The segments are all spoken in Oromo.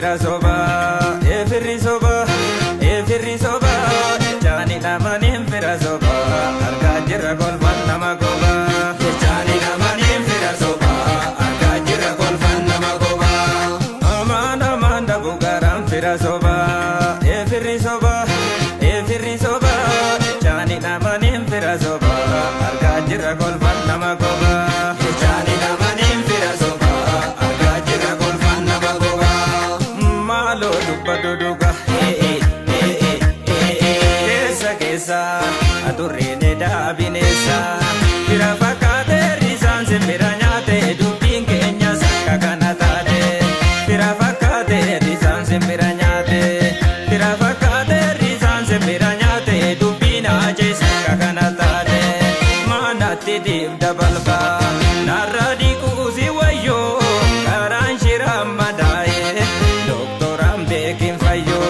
fira soba, firri soba, firri soba. Jani namanin fira soba, arga jira golfan nama goba. Jani namanin fira soba, arga jira golfan nama goba. Aman aman da bugaram fira soba, firri soba, firri soba. Jani namanin fira soba, arga jira golfan nama goba. Jani namanin fira soba, arga jira golfan nama goba. Malo dubba duduga, kesa aturrene dabinesa fira fakate risan se miranyate dubin kenya saka kanatade fira fakate risan se miranyate fira fakate risan se miranyate dubina je saka kanatade manati dib dabalba naradi kuzi wayo karan shiram madaye doktoram bekin fayo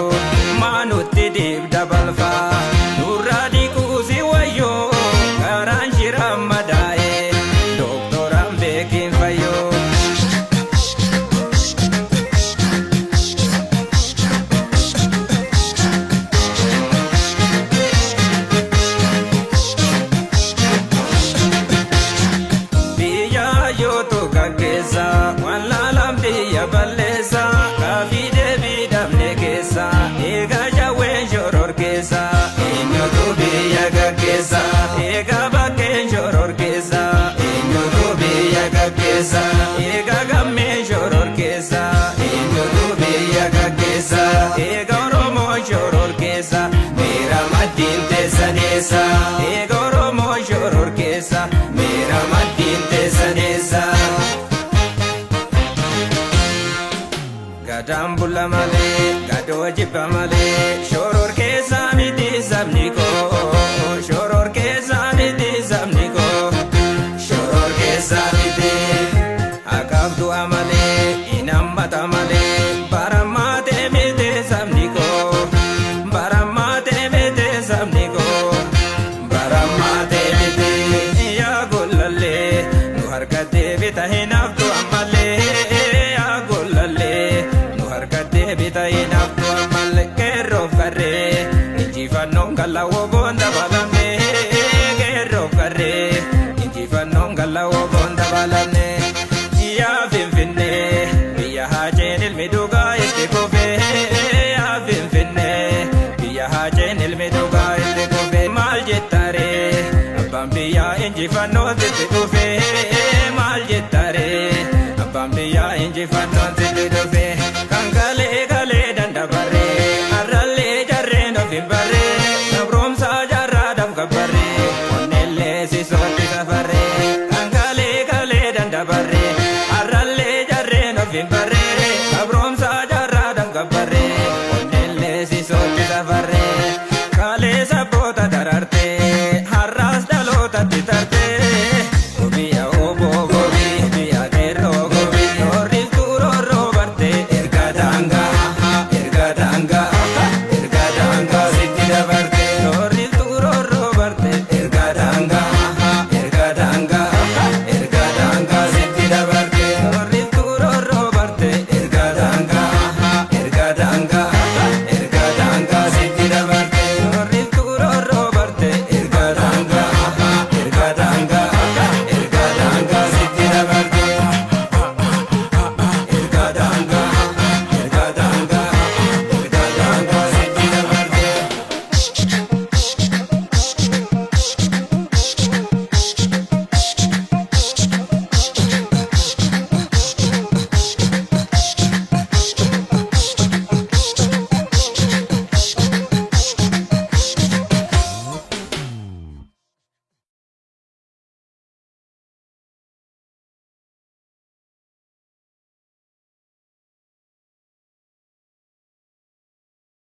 manuti dib dabalba ega baken joror kesa enyo tobe yaga kesa ega gamme joror kesa enyo tobe yaga kesa ega romo joror kesa mera madin tesanesa ega romo joror kesa mera madin tesanesa gadam bulla male gado jibba male joror kesa miti sabniko joror kesa miti sabniko joror kesa miti akabdu amale inamata male baramate miti sabniko baramate miti sabniko baramate miti ya gullalle nu harkate bita hinaftu amale ya gullalle nu harkate bita hinaftu amale kero kare injifanno galawo bonda balame kero kare injifanno galawo bonda balame ya finfinne biya hajen ilmiduga itti kofe ya finfinne biya hajen ilmiduga itti kofe mal jettare abban biya injifanno itti kofe mal jettare abban biya injifanno itti kofe kankale kale dandabare arralle jarre no finbare nabromsa jarra daf kabare onnelle si sotti safare kankale kale dandabare arralle jarre no finbare nabromsa jarra daf kabare onnelle si sotti safare kale sabota dararte harras dalota titarte